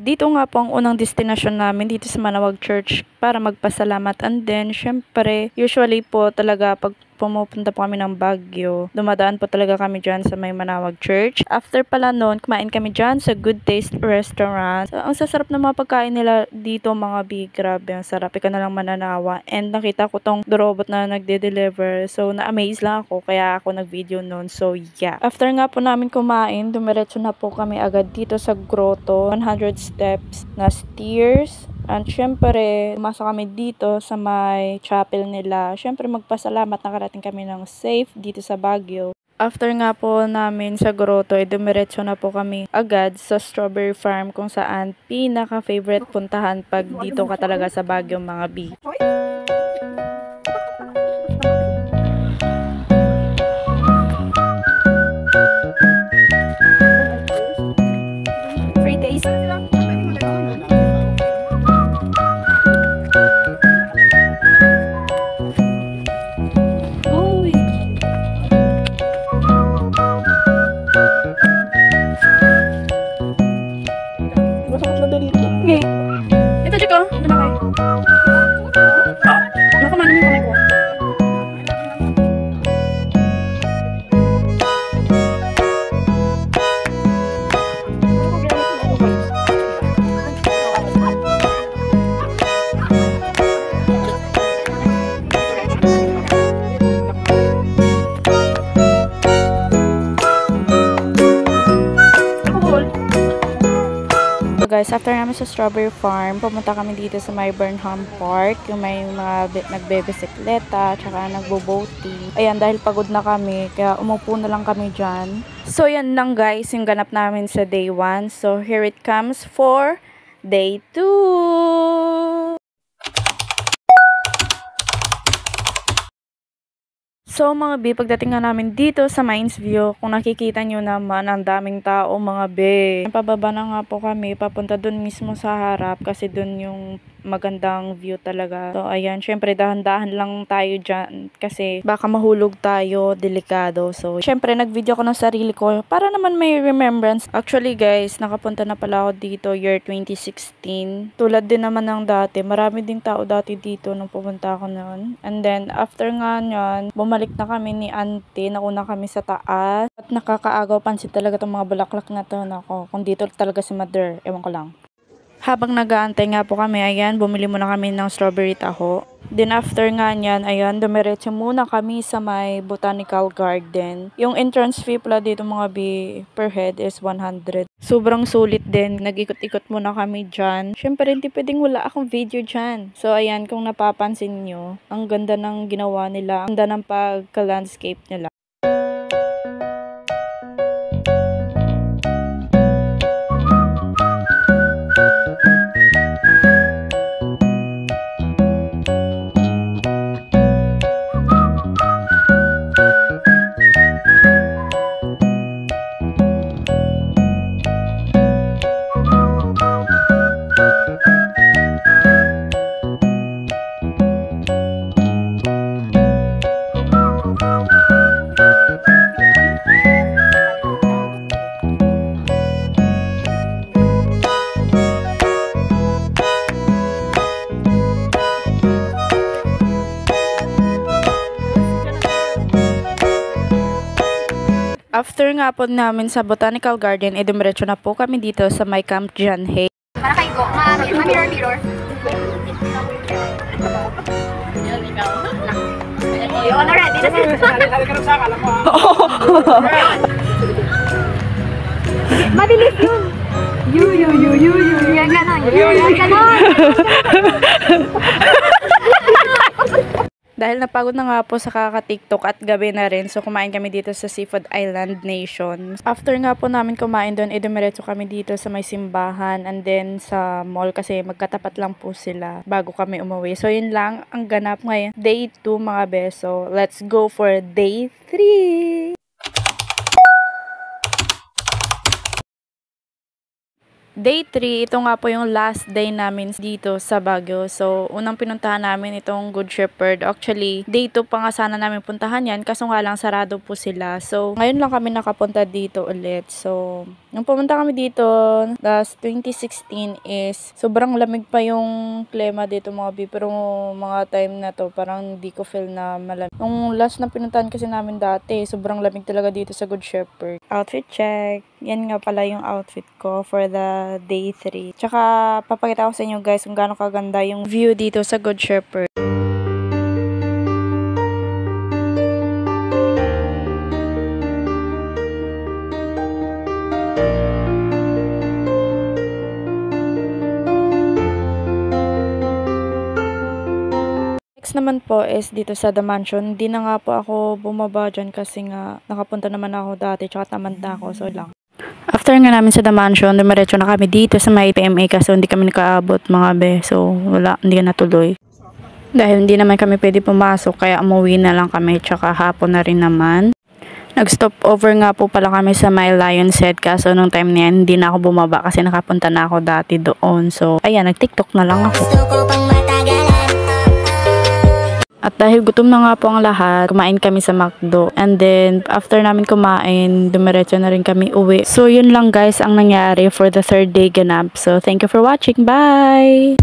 Dito nga po ang unang destinasyon namin dito sa Manawag Church para magpasalamat. And then, syempre, usually po talaga pag pumupunta po kami ng Baguio, dumadaan po talaga kami dyan sa may Manawag Church. After pala noon, kumain kami dyan sa Good Taste Restaurant. So, ang sasarap ng mga pagkain nila dito mga big. Grabe, ang sarap. Ika na lang mananawa. And nakita ko tong robot na nagde-deliver. So, na-amaze lang ako. Kaya ako nag-video noon. So, yeah. After nga po namin kumain, dumiretso na po kami agad dito sa grotto. 100 steps na stairs. And syempre, umasa kami dito sa may chapel nila. Syempre, magpasalamat nakarating kami ng safe dito sa Baguio. After nga po namin sa grotto, dumiretso na po kami agad sa Strawberry Farm kung saan pinaka-favorite puntahan pag dito ka talaga sa Baguio mga B. 3 days. Okay. Ito, Chico. Ano kayo? Nakamano mo kamay ko. Guys, after namin sa Strawberry Farm, pumunta kami dito sa may Burnham Park, yung may mga nagbebisikleta, tsaka nagbo-boating. Ayan, dahil pagod na kami, kaya umupo na lang kami dyan. So, yan lang guys, yung ganap namin sa day 1. So, here it comes for day 2! So mga B, pagdating nga namin dito sa Mines View, kung nakikita nyo naman, ang daming tao mga B. Pababa na nga po kami, papunta dun mismo sa harap kasi dun yung magandang view talaga. So ayan, syempre dahan-dahan lang tayo dyan kasi baka mahulog tayo, delikado. So syempre nag-video ko ng sarili ko para naman may remembrance. Actually guys, nakapunta na pala ako dito year 2016. Tulad din naman ng dati, marami ding tao dati dito nung pumunta ako noon. And then after nga nyan, bumalik na kami ni auntie, nauna kami sa taas. At nakakaagaw pansin talaga itong mga bulaklak na to. Nako, kung dito talaga si mother, ewan ko lang. Habang nag-aantay nga po kami, ayan, bumili muna kami ng strawberry taho. Then after nga nyan, ayan, dumiretso muna kami sa may botanical garden. Yung entrance fee pala dito mga B per head is 100. Sobrang sulit din. Nag-ikot-ikot muna kami dyan. Syempre, hindi pwedeng wala akong video dyan. So ayan, kung napapansin nyo, ang ganda ng ginawa nila. Ang ganda ng pagka-landscape nila. After nga po namin sa Botanical Garden, dumiretso na po kami dito sa my Camp John Hay. Para kayo go, mirror. Yun, ready na mabilis yun. Yan ganon. Dahil napagod na nga po sa kaka-TikTok at gabi na rin, so kumain kami dito sa Seafood Island Nation. After nga po namin kumain doon, dumiretso kami dito sa may simbahan and then sa mall kasi magkatapat lang po sila bago kami umuwi. So yun lang ang ganap ngayon. Day 2 mga beso. Let's go for day 3! Day 3, ito nga po yung last day namin dito sa Baguio. So, unang pinuntahan namin itong Good Shepherd. Actually, day 2 pa nga sana namin puntahan yan, kaso nga lang sarado po sila. So, ngayon lang kami nakapunta dito ulit. So, nung pumunta kami dito, last 2016 is, sobrang lamig pa yung klima dito mga bi. Pero mga time na to, parang di ko feel na malamig. Nung last na pinuntahan kasi namin dati, sobrang lamig talaga dito sa Good Shepherd. Outfit check. Yan nga pala yung outfit ko for the day 3. Tsaka, papakita ko sa inyo guys kung gaano kaganda yung view dito sa Good Shepherd. Next naman po is dito sa The Mansion. Hindi na nga po ako bumaba dyan kasi nga nakapunta naman ako dati tsaka tamad na ako. So lang. After nga namin sa The Mansion, dumiretso na kami dito sa may PMA kasi hindi kami nakaabot mga be. So wala, hindi na natuloy. Dahil hindi naman kami pwede pumasok kaya umuwi na lang kami tsaka hapon na rin naman. Nag-stop over nga po pala kami sa My Lion's Head kaso nung time na yan, hindi na ako bumaba kasi nakapunta na ako dati doon. So ayan, nag-TikTok na lang ako. At dahil gutom na nga po ang lahat, kumain kami sa McDo. And then, after namin kumain, dumiretso na rin kami uwi. So, yun lang guys ang nangyari for the 3rd day ganap. So, thank you for watching. Bye!